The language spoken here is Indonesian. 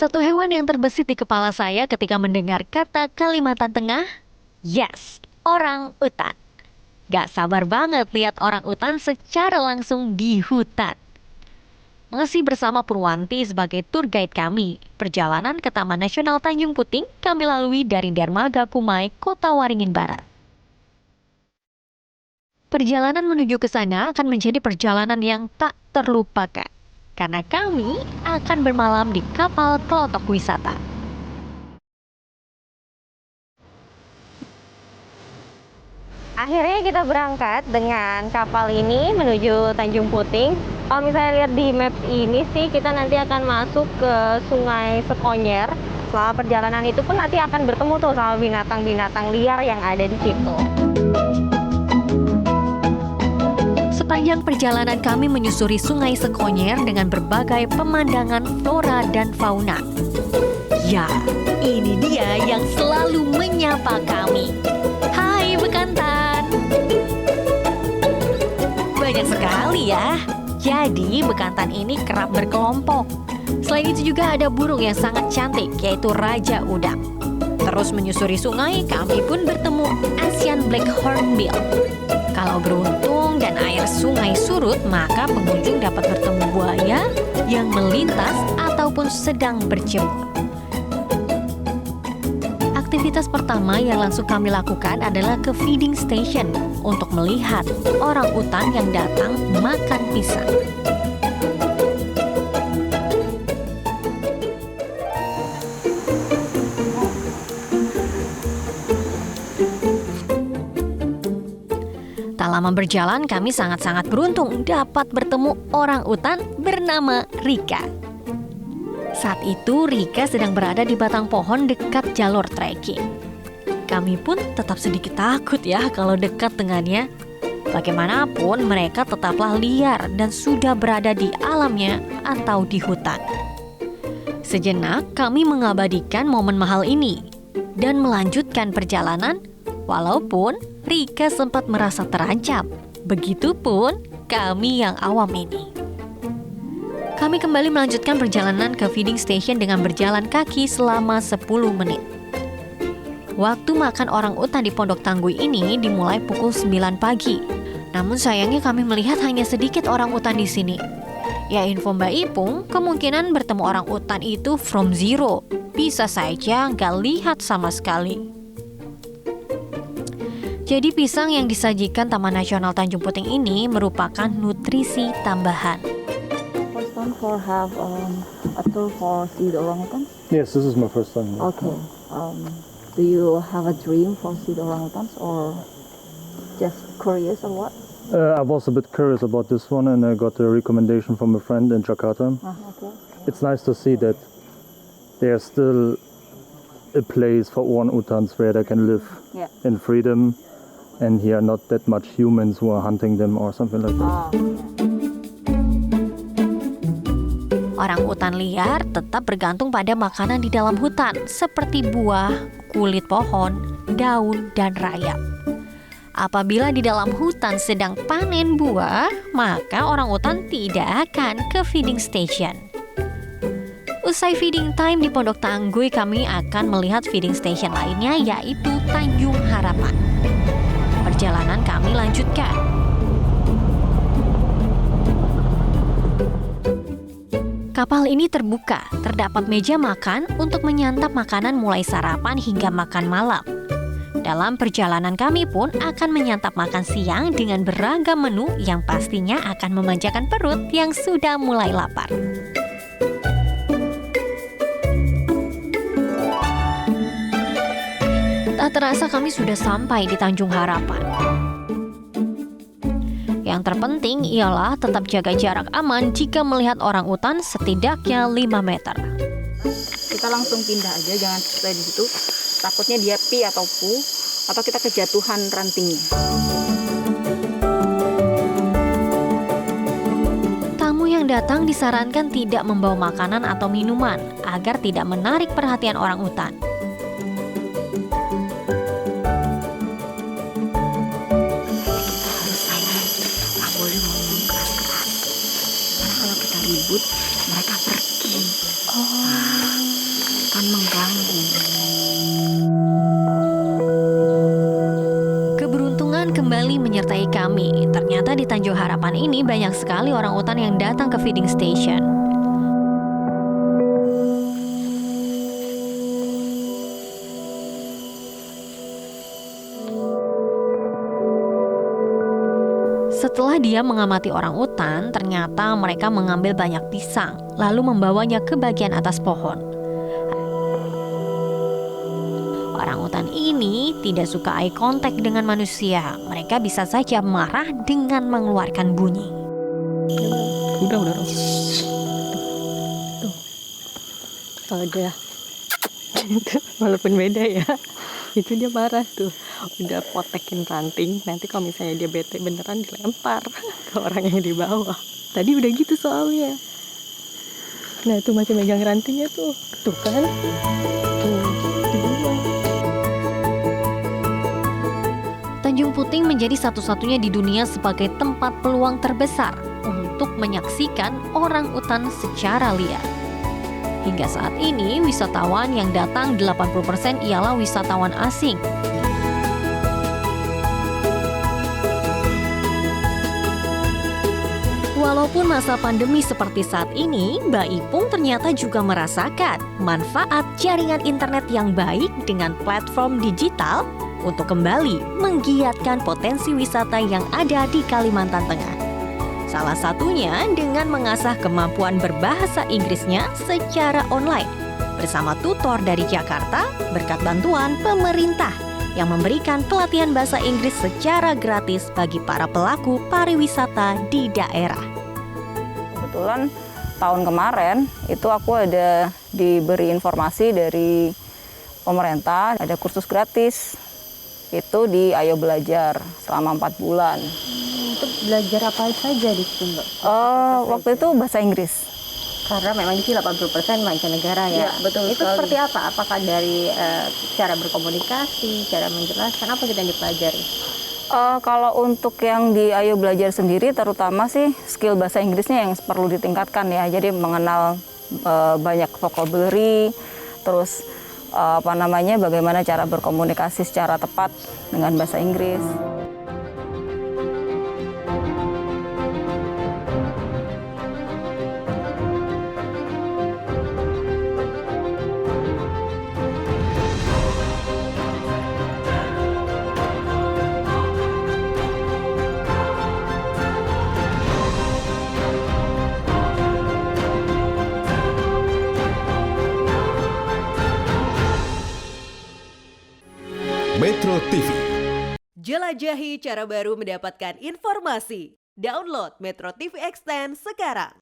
Satu hewan yang terbesit di kepala saya ketika mendengar kata Kalimantan Tengah, yes, orang utan. Gak sabar banget lihat orang utan secara langsung di hutan. Masih bersama Purwanti sebagai tour guide kami, perjalanan ke Taman Nasional Tanjung Puting kami lalui dari Dermaga Kumai, Kota Waringin Barat. Perjalanan menuju ke sana akan menjadi perjalanan yang tak terlupakan, karena kami akan bermalam di kapal kelotok wisata. Akhirnya kita berangkat dengan kapal ini menuju Tanjung Puting. Kalau misalnya lihat di map ini sih, kita nanti akan masuk ke Sungai Sekonyer. Selama perjalanan itu pun nanti akan bertemu tuh sama binatang-binatang liar yang ada di situ. Sepanjang perjalanan kami menyusuri Sungai Sekonyer dengan berbagai pemandangan flora dan fauna. Ya, ini dia yang selalu menyapa kami. Hai bekantan. Banyak sekali ya. Jadi bekantan ini kerap berkelompok. Selain itu juga ada burung yang sangat cantik, yaitu Raja Udang. Terus menyusuri sungai, kami pun bertemu Asian Black Hornbill. Kalau beruntung dan air sungai surut, maka pengunjung dapat bertemu buaya yang melintas ataupun sedang berjemur. Aktivitas pertama yang langsung kami lakukan adalah ke feeding station untuk melihat orang utan yang datang makan pisang. Tak lama berjalan, kami sangat-sangat beruntung dapat bertemu orang utan bernama Rika. Saat itu Rika sedang berada di batang pohon dekat jalur trekking. Kami pun tetap sedikit takut ya kalau dekat dengannya. Bagaimanapun mereka tetaplah liar dan sudah berada di alamnya atau di hutan. Sejenak kami mengabadikan momen mahal ini dan melanjutkan perjalanan walaupun Rika sempat merasa terancam. Begitupun kami yang awam ini. Kami kembali melanjutkan perjalanan ke feeding station dengan berjalan kaki selama 10 menit. Waktu makan orang utan di Pondok Tanggui ini dimulai pukul 9 pagi. Namun sayangnya kami melihat hanya sedikit orang utan di sini. Ya info Mbak Ipung, kemungkinan bertemu orang utan itu from zero. Bisa saja nggak lihat sama sekali. Jadi pisang yang disajikan Taman Nasional Tanjung Puting ini merupakan nutrisi tambahan. First time for have a tour for see the orangutan? Yes, this is my first time. Okay. Do you have a dream for see the orangutans or just curious or what? I was a bit curious about this one, and I got a recommendation from a friend in Jakarta. Okay. It's nice to see that there's still a place for orangutans where they can live in freedom, and here are not that much humans who are hunting them or something like that. Orang utan liar tetap bergantung pada makanan di dalam hutan, seperti buah, kulit pohon, daun, dan rayap. Apabila di dalam hutan sedang panen buah, maka orang utan tidak akan ke feeding station. Usai feeding time di Pondok Tanggui, kami akan melihat feeding station lainnya, yaitu Tanjung Harapan. Perjalanan kami lanjutkan. Kapal ini terbuka, terdapat meja makan untuk menyantap makanan mulai sarapan hingga makan malam. Dalam perjalanan kami pun akan menyantap makan siang dengan beragam menu yang pastinya akan memanjakan perut yang sudah mulai lapar. Tak terasa kami sudah sampai di Tanjung Harapan. Yang terpenting ialah tetap jaga jarak aman jika melihat orang utan setidaknya 5 meter. Kita langsung pindah aja, jangan stay di situ. Takutnya dia pi atau pu, atau kita kejatuhan rantingnya. Tamu yang datang disarankan tidak membawa makanan atau minuman agar tidak menarik perhatian orang utan. Ribut, mereka pergi. Keberuntungan kembali menyertai kami. Ternyata di Tanjung Harapan ini banyak sekali orang utan yang datang ke feeding station. Setelah dia mengamati orang utan, ternyata mereka mengambil banyak pisang, lalu membawanya ke bagian atas pohon. Orang utan ini tidak suka eye contact dengan manusia. Mereka bisa saja marah dengan mengeluarkan bunyi. Udah. Tuh. Udah. Walaupun beda ya. Itu dia marah tuh. Udah potekin ranting. Nanti kalau misalnya dia bete beneran dilempar ke orang yang di bawah. Tadi udah gitu soalnya. Nah itu masih megang rantingnya tuh. Tuh kan. Tuh. Dibuang. Tanjung Puting menjadi satu-satunya di dunia sebagai tempat peluang terbesar untuk menyaksikan orang utan secara liar. Hingga saat ini, wisatawan yang datang 80% ialah wisatawan asing. Walaupun masa pandemi seperti saat ini, Mbak Ipung ternyata juga merasakan manfaat jaringan internet yang baik dengan platform digital untuk kembali menggiatkan potensi wisata yang ada di Kalimantan Tengah. Salah satunya dengan mengasah kemampuan berbahasa Inggrisnya secara online bersama tutor dari Jakarta berkat bantuan pemerintah yang memberikan pelatihan bahasa Inggris secara gratis bagi para pelaku pariwisata di daerah. Kebetulan tahun kemarin itu aku ada diberi informasi dari pemerintah, ada kursus gratis itu di Ayo Belajar selama 4 bulan. Untuk belajar apa saja di situ, Mbak? Waktu itu bahasa Inggris. Karena memang di sini 80% mancanegara ya. Iya, betul Itu sekali. seperti apa? Apakah dari cara berkomunikasi, cara menjelaskan, apa kita yang dipelajari? Kalau untuk yang di Ayo Belajar sendiri, terutama sih skill bahasa Inggrisnya yang perlu ditingkatkan ya. Jadi mengenal banyak vocabulary, terus bagaimana cara berkomunikasi secara tepat dengan bahasa Inggris. Metro TV. Jelajahi cara baru mendapatkan informasi. Download Metro TV Extend sekarang.